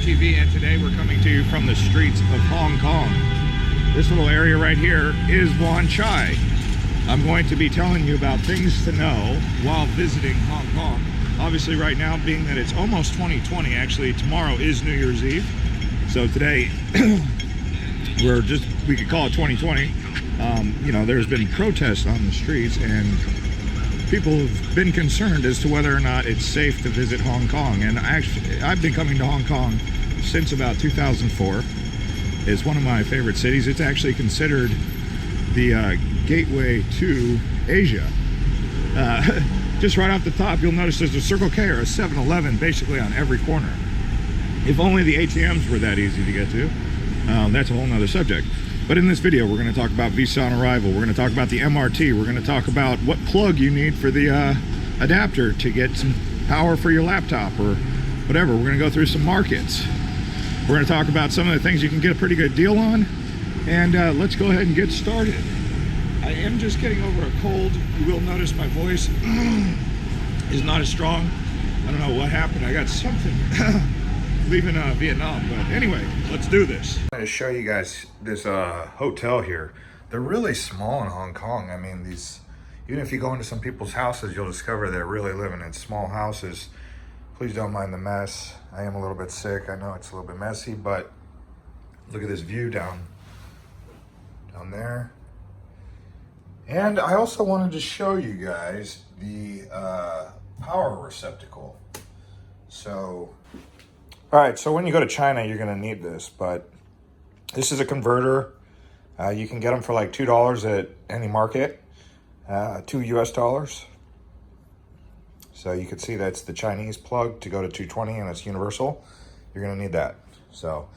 TV, and today we're coming to you from the streets of Hong Kong. This little area right here is Wan Chai. I'm going to be telling you about things to know while visiting Hong Kong. Obviously right now, being that it's almost 2020, actually tomorrow is New Year's Eve. So today, we could call it 2020. You know, there's been protests on the streets and people have been concerned as to whether or not it's safe to visit Hong Kong. And actually, I've been coming to Hong Kong since about 2004. It's one of my favorite cities. It's actually considered the gateway to Asia. Just right off the top, you'll notice there's a Circle K or a 7-Eleven basically on every corner. If only the ATMs were that easy to get to. That's a whole nother subject. But in this video, we're going to talk about visa on arrival. We're going to talk about the MRT. We're going to talk about what plug you need for the adapter to get some power for your laptop or whatever. We're going to go through some markets. We're going to talk about some of the things you can get a pretty good deal on. And let's go ahead and get started. I am just getting over a cold. You will notice my voice is not as strong. I don't know what happened. I got something leaving Vietnam, but anyway, let's do this. I'm going to show you guys this hotel here. They're really small in Hong Kong. I mean, even if you go into some people's houses, you'll discover they're really living in small houses. Please don't mind the mess. I am a little bit sick. I know it's a little bit messy, but look at this view down there. And I also wanted to show you guys the power receptacle. So, all right, so when you go to China, you're gonna need this, but this is a converter. You can get them for like $2 at any market, $2 US. So you can see that's the Chinese plug to go to 220 and it's universal. You're gonna need that, so.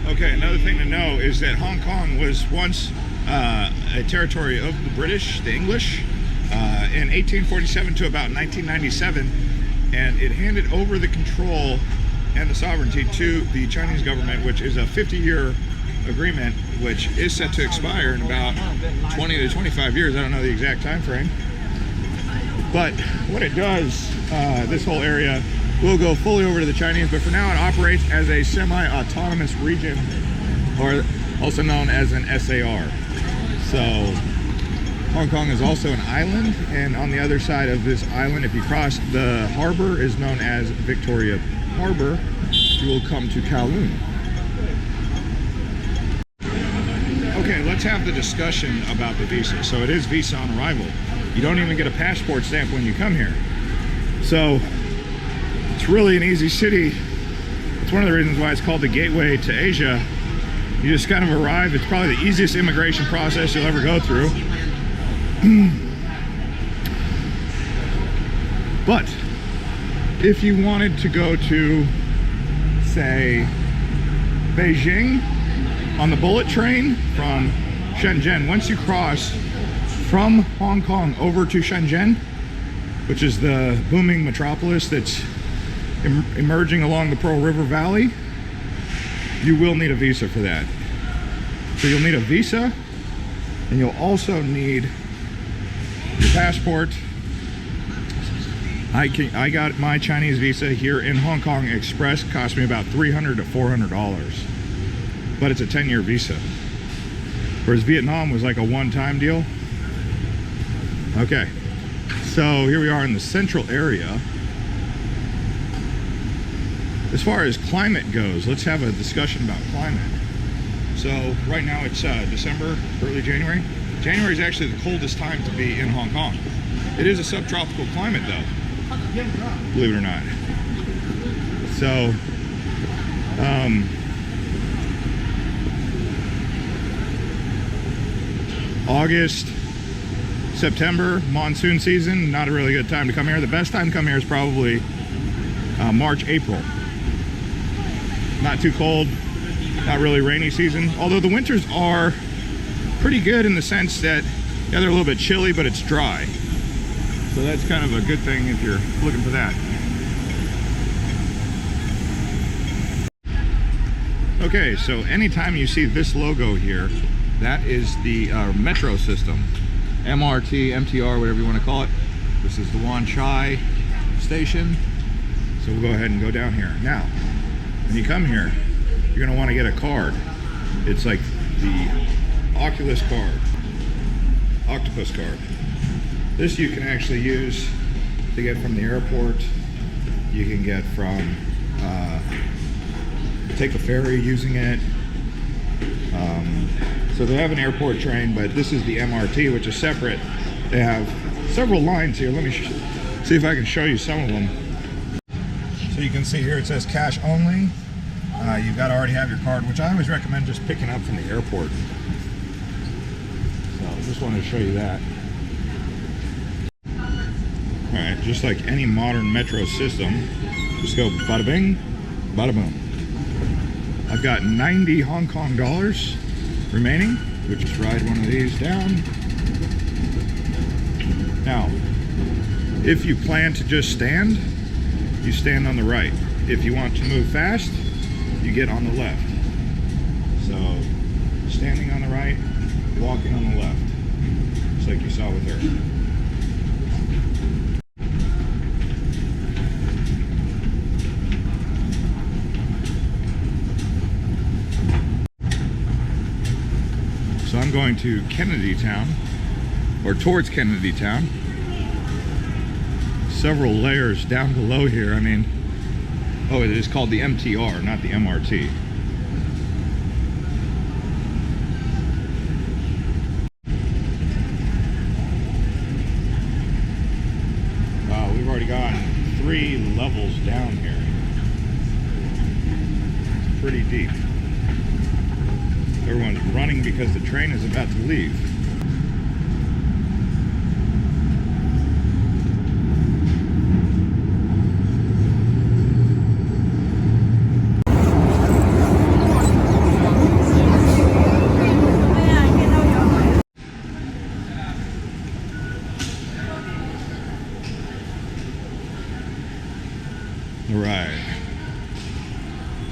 Okay, another thing to know is that Hong Kong was once a territory of the British, the English, in 1847 to about 1997, and it handed over the control and the sovereignty to the Chinese government, which is a 50-year agreement, which is set to expire in about 20 to 25 years. I don't know the exact time frame. But what it does, this whole area will go fully over to the Chinese, but for now it operates as a semi-autonomous region, or also known as an SAR. So Hong Kong is also an island, and on the other side of this island, if you cross the harbor, is known as Victoria Harbor, you will come to Kowloon. Okay, let's have the discussion about the visa. So it is visa on arrival. You don't even get a passport stamp when you come here. So it's really an easy city. It's one of the reasons why it's called the gateway to Asia. You just kind of arrive. It's probably the easiest immigration process you'll ever go through. But if you wanted to go to, say, Beijing on the bullet train from Shenzhen, once you cross from Hong Kong over to Shenzhen, which is the booming metropolis that's emerging along the Pearl River Valley, you will need a visa for that. So you'll need a visa, and you'll also need your passport. I got my Chinese visa here in Hong Kong Express. It cost me about $300 to $400, but it's a 10-year visa. Whereas Vietnam was like a one-time deal. Okay, so here we are in the central area. As far as climate goes, let's have a discussion about climate. So right now it's December, early January. January is actually the coldest time to be in Hong Kong. It is a subtropical climate though, believe it or not. So, August, September, monsoon season, not a really good time to come here. The best time to come here is probably March, April. Not too cold, not really rainy season. Although the winters are pretty good in the sense that, yeah, they're a little bit chilly, but it's dry. So that's kind of a good thing if you're looking for that. Okay, so anytime you see this logo here, that is the metro system. MRT, MTR, whatever you want to call it. This is the Wan Chai station. So we'll go ahead and go down here. Now, when you come here, you're going to want to get a card. It's like the Oculus card, Octopus card. This you can actually use to get from the airport. You can get from, take a ferry using it. So they have an airport train, but this is the MRT, which is separate. They have several lines here. Let me see if I can show you some of them. So you can see here it says cash only. You've got to already have your card, which I always recommend just picking up from the airport. So I just wanted to show you that. Alright, just like any modern metro system, just go bada bing, bada boom. I've got 90 Hong Kong dollars remaining, which is ride one of these down. Now, if you plan to just stand, you stand on the right. If you want to move fast, you get on the left. So, standing on the right, walking on the left, just like you saw with her. So I'm going to Kennedy Town, or towards Kennedy Town. Several layers down below here. I mean, oh, it is called the MTR, not the MRT. Wow, we've already gone 3 levels down here. It's pretty deep. Everyone's running because the train is about to leave. All right.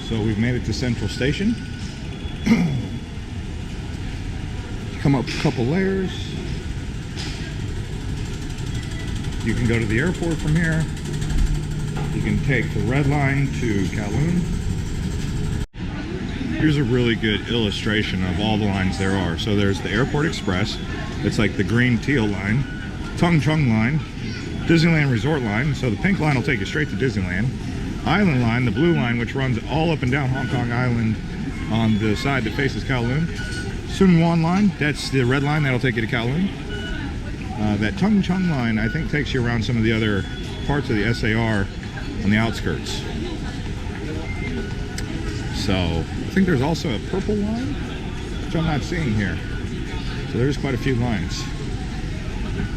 So we've made it to Central Station. Come up a couple layers. You can go to the airport from here. You can take the red line to Kowloon. Here's a really good illustration of all the lines there are. So there's the Airport Express. It's like the green teal line. Tung Chung line. Disneyland Resort line. So the pink line will take you straight to Disneyland. Island line, the blue line, which runs all up and down Hong Kong Island on the side that faces Kowloon. Sun Wan line, that's the red line, that'll take you to Kowloon. That Tung Chung line, I think, takes you around some of the other parts of the SAR on the outskirts. So, I think there's also a purple line, which I'm not seeing here. So there's quite a few lines.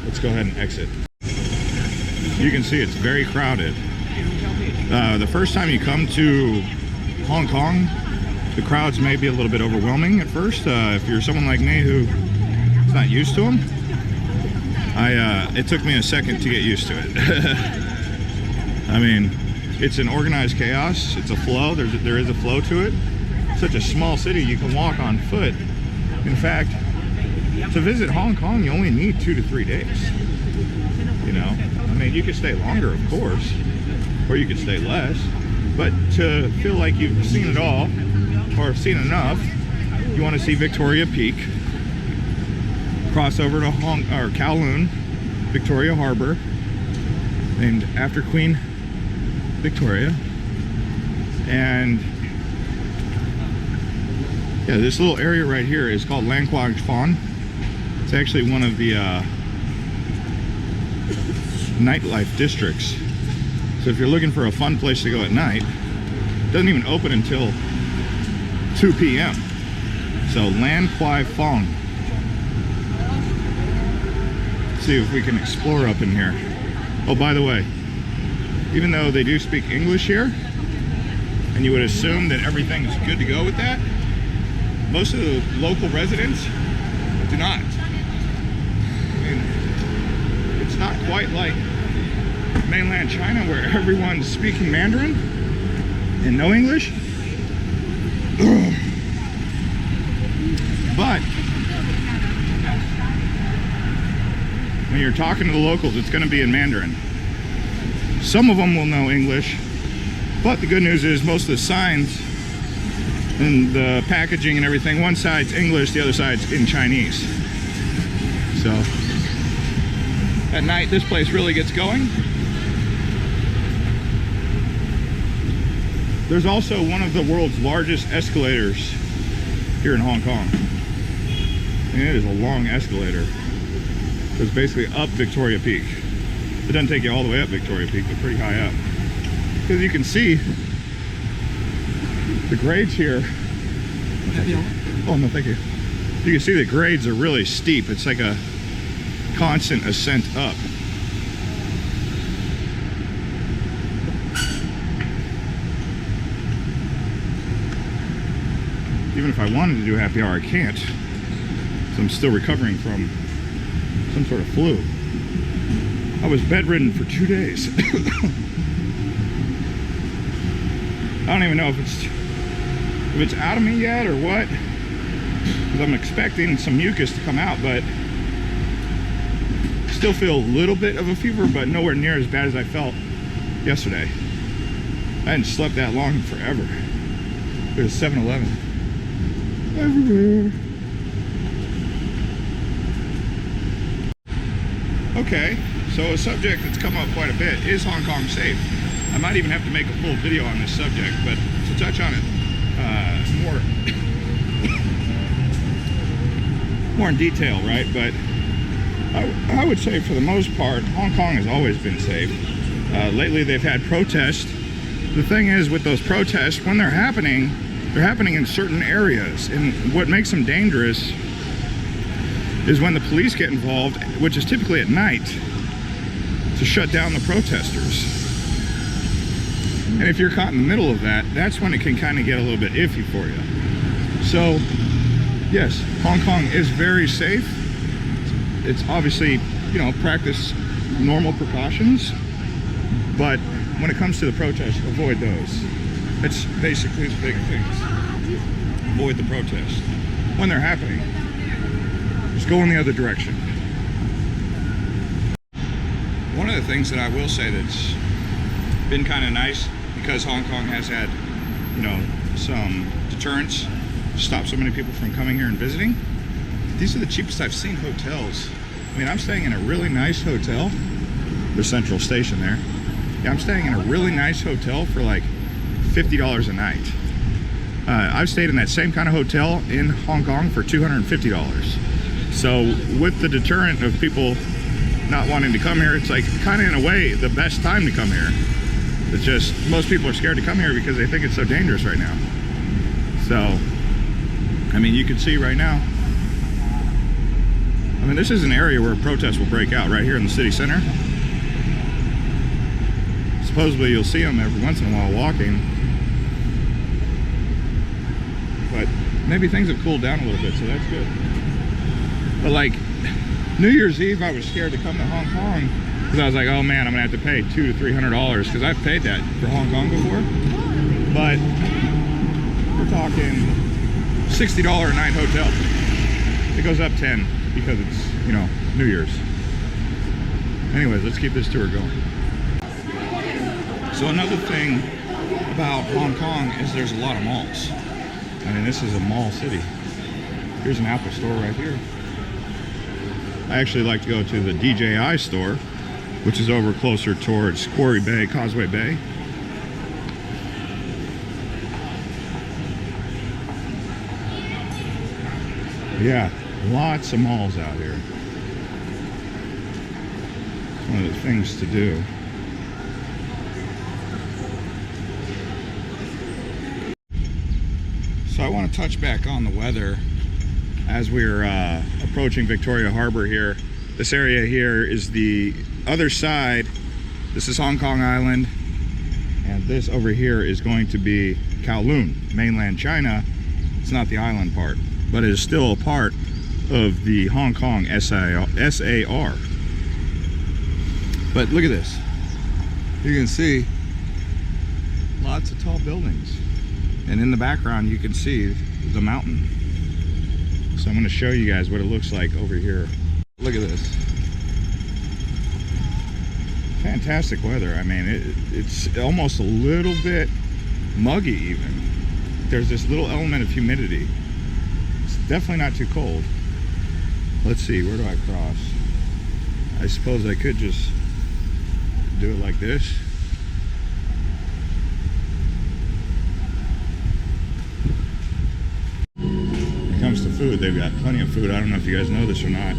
Let's go ahead and exit. You can see it's very crowded. The first time you come to Hong Kong, the crowds may be a little bit overwhelming at first. If you're someone like me who's not used to them, it took me a second to get used to it. I mean, it's an organized chaos. It's a flow. There is a flow to it. Such a small city, you can walk on foot. In fact, to visit Hong Kong, you only need 2 to 3 days. You know, I mean, you could stay longer, of course, or you could stay less. But to feel like you've seen it all, or seen enough, you want to see Victoria Peak, cross over to Kowloon, Victoria Harbor, named after Queen Victoria. And yeah, this little area right here is called Lan Kwai Fon. It's actually one of the nightlife districts. So if you're looking for a fun place to go at night, it doesn't even open until 2 p.m. So Lan Kwai Fon. See if we can explore up in here. Oh, by the way, even though they do speak English here, and you would assume that everything's good to go with that, most of the local residents do not. I mean, it's not quite like mainland China where everyone's speaking Mandarin and no English. But when you're talking to the locals, it's going to be in Mandarin. Some of them will know English, But the good news is most of the signs and the packaging and everything, one side's English, the other side's in Chinese. So at night this place really gets going. There's also one of the world's largest escalators here in Hong Kong. And it is a long escalator. It's basically up Victoria Peak. It doesn't take you all the way up Victoria Peak, but pretty high up. Because you can see the grades here. Oh no, thank you. You can see the grades are really steep. It's like a constant ascent up. Even if I wanted to do happy hour, I can't. So I'm still recovering from some sort of flu. I was bedridden for 2 days. I don't even know if it's out of me yet or what. Because I'm expecting some mucus to come out, but still feel a little bit of a fever, but nowhere near as bad as I felt yesterday. I hadn't slept that long in forever. It was 7-Eleven. Everywhere. Okay, so a subject that's come up quite a bit is Hong Kong safe. I might even have to make a full video on this subject, but to touch on it more in detail, right? But I would say for the most part, Hong Kong has always been safe. Lately they've had protests. The thing is with those protests, when they're happening in certain areas, and what makes them dangerous is when the police get involved, which is typically at night, to shut down the protesters. And if you're caught in the middle of that, that's when it can kind of get a little bit iffy for you. So yes, Hong Kong is very safe. It's obviously, you know, practice normal precautions, but when it comes to the protests, avoid those. It's basically the big things. Avoid the protests. When they're happening, just go in the other direction. One of the things that I will say that's been kind of nice, because Hong Kong has had, you know, some deterrence to stop so many people from coming here and visiting. These are the cheapest I've seen hotels. I mean, I'm staying in a really nice hotel. There's Central Station there. Yeah, I'm staying in a really nice hotel for like $50 a night. I've stayed in that same kind of hotel in Hong Kong for $250. So with the deterrent of people not wanting to come here, it's like kind of in a way the best time to come here. It's just most people are scared to come here because they think it's so dangerous right now. So, I mean, you can see right now, I mean, this is an area where protests will break out right here in the city center. Supposedly you'll see them every once in a while walking, but maybe things have cooled down a little bit, so that's good. But like New Year's Eve, I was scared to come to Hong Kong because I was like, oh man, I'm gonna have to pay $200 to $300 because I've paid that for Hong Kong before. But we're talking $60 a night hotel. It goes up 10 because it's, you know, New Year's. Anyways, let's keep this tour going. So another thing about Hong Kong is there's a lot of malls. I mean, this is a mall city. Here's an Apple store right here. I actually like to go to the DJI store, which is over closer towards Quarry Bay, Causeway Bay. Yeah, lots of malls out here. It's one of the things to do. So I want to touch back on the weather as we're approaching Victoria Harbor here. This area here is the other side. This is Hong Kong Island, and this over here is going to be Kowloon, mainland China. It's not the island part, but it is still a part of the Hong Kong SAR. But look at this. You can see lots of tall buildings. And in the background, you can see the mountain. So I'm going to show you guys what it looks like over here. Look at this. Fantastic weather. I mean, it's almost a little bit muggy even. There's this little element of humidity. It's definitely not too cold. Let's see, where do I cross? I suppose I could just do it like this. When it comes to food, they've got plenty of food. I don't know if you guys know this or not,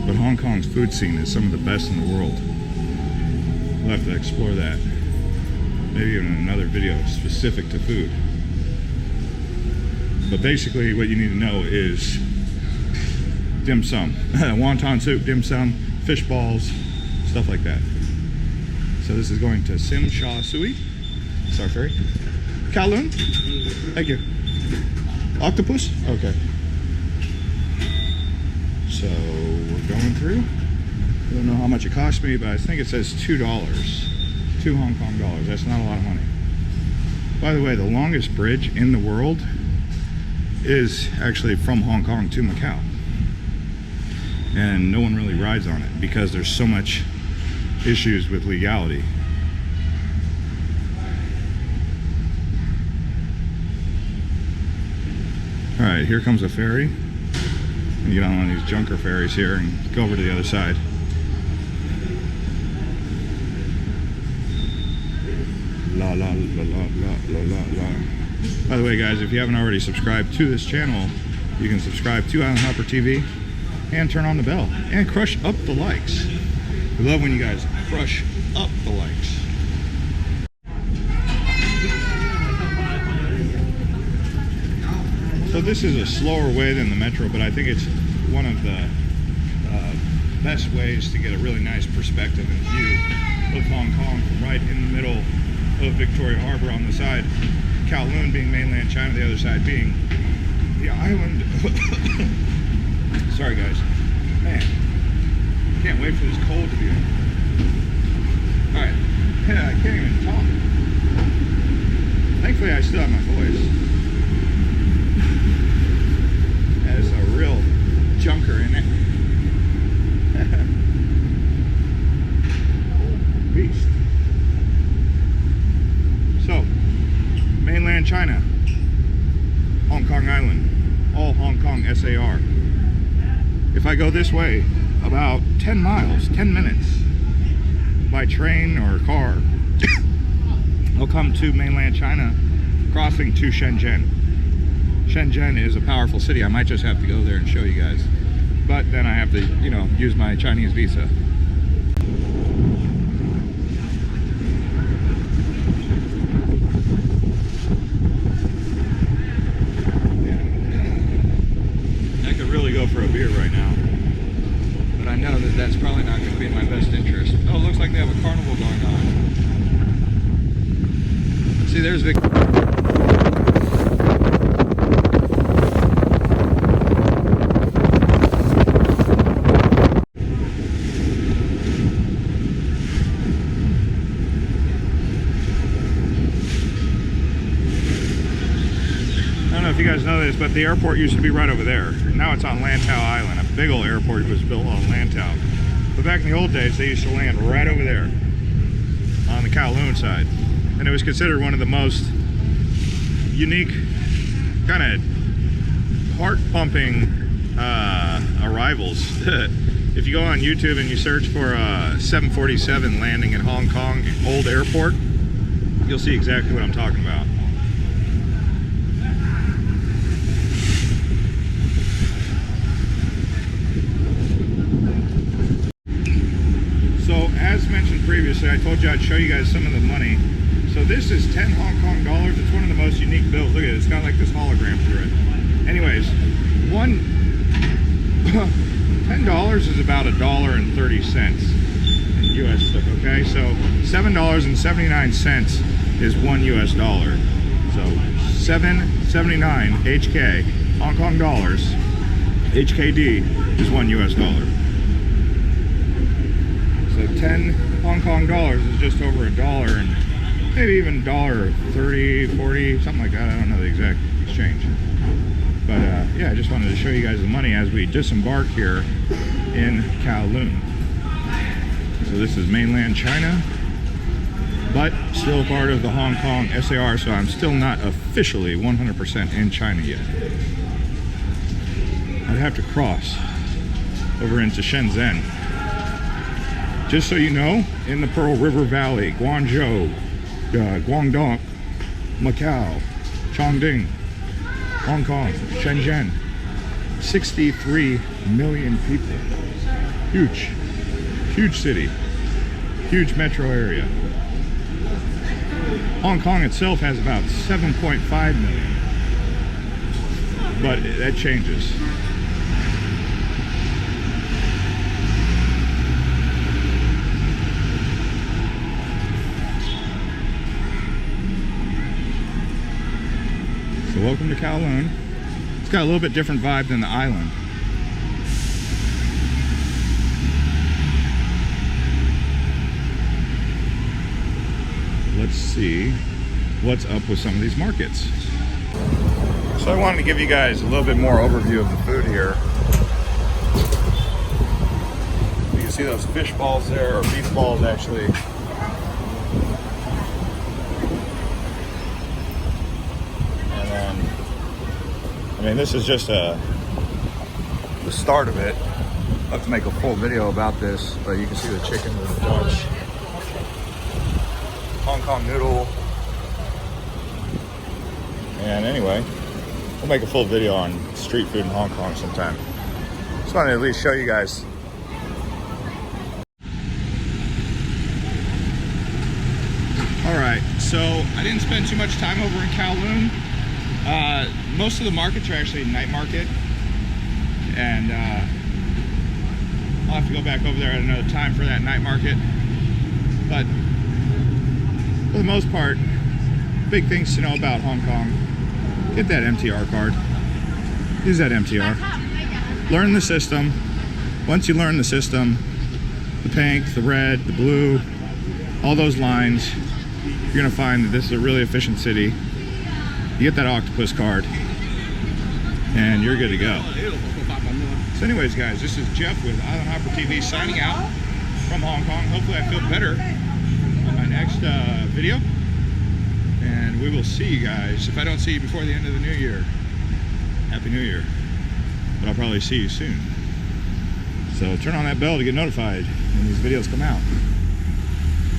but Hong Kong's food scene is some of the best in the world. We'll have to explore that. Maybe even in another video specific to food. But basically what you need to know is dim sum. Wonton soup, dim sum, fish balls, stuff like that. So this is going to Sim Sha Sui. Sorry, Ferry. Kowloon. Thank you. Octopus? Okay. So we're going through. I don't know how much it cost me, but I think it says $2. 2 Hong Kong dollars. That's not a lot of money. By the way, the longest bridge in the world is actually from Hong Kong to Macau. And no one really rides on it because there's so much issues with legality. Alright, here comes a ferry. You get on one of these junker ferries here and go over to the other side. La la la la la la la la. By the way, guys, if you haven't already subscribed to this channel, you can subscribe to Island Hopper TV and turn on the bell and crush up the likes. We love when you guys crush up the likes. So this is a slower way than the metro, but I think it's one of the best ways to get a really nice perspective and view of Hong Kong from right in the middle of Victoria Harbor on the side, Kowloon being mainland China, the other side being the island. Sorry guys, man, can't wait for this cold to be over. Alright, I can't even talk. Thankfully I still have my voice. There's a real junker in it. Beast. So, mainland China, Hong Kong Island, all Hong Kong SAR. If I go this way, about 10 miles, 10 minutes, by train or car, I'll come to mainland China, crossing to Shenzhen. Shenzhen is a powerful city. I might just have to go there and show you guys. But then I have to, you know, use my Chinese visa. For a beer right now, but I know that that's probably not going to be in my best interest. Oh, it looks like they have a carnival going on. See, there's Vic. I don't know if you guys know this, but the airport used to be right over there. Now it's on Lantau Island. A big old airport was built on Lantau. But back in the old days, they used to land right over there on the Kowloon side. And it was considered one of the most unique, kind of heart-pumping arrivals. If you go on YouTube and you search for 747 landing in Hong Kong Old Airport, you'll see exactly what I'm talking about. As mentioned previously, I told you I'd show you guys some of the money. So this is 10 Hong Kong dollars. It's one of the most unique bills. Look at it. It's got like this hologram through it. Anyways, $10 is about $1.30 in US stuff, okay? So $7.79 is $1 US. So 779 HK, Hong Kong dollars, HKD is $1 US. So 10 Hong Kong dollars is just over $1 and maybe even $1.30, 40, something like that. I don't know the exact exchange. But yeah, I just wanted to show you guys the money as we disembark here in Kowloon. So this is mainland China, but still part of the Hong Kong SAR, so I'm still not officially 100% in China yet. I'd have to cross over into Shenzhen. Just so you know, in the Pearl River Valley, Guangzhou, Guangdong, Macau, Chongqing, Hong Kong, Shenzhen, 63 million people. Huge, huge city, huge metro area. Hong Kong itself has about 7.5 million, but that changes. So welcome to Kowloon. It's got a little bit different vibe than the island. Let's see what's up with some of these markets. So I wanted to give you guys a little bit more overview of the food here. You can see those fish balls there, or beef balls actually. I mean, this is just the start of it. I'll have to make a full video about this, but you can see the chicken with the Dutch. Hong Kong noodle. And anyway, we'll make a full video on street food in Hong Kong sometime. Just wanted to at least show you guys. Alright, so I didn't spend too much time over in Kowloon. Most of the markets are actually night market, and I'll have to go back over there at another time for that night market. But for the most part, big things to know about Hong Kong. Get that MTR card. Use that MTR. Learn the system. Once you learn the system, the pink, the red, the blue, all those lines, you're gonna find that this is a really efficient city. You get that octopus card, and you're good to go. So anyways, guys, this is Jeff with Island Hopper TV signing out from Hong Kong. Hopefully I feel better on my next video. And we will see you guys. If I don't see you before the end of the new year, Happy New Year. But I'll probably see you soon. So turn on that bell to get notified when these videos come out.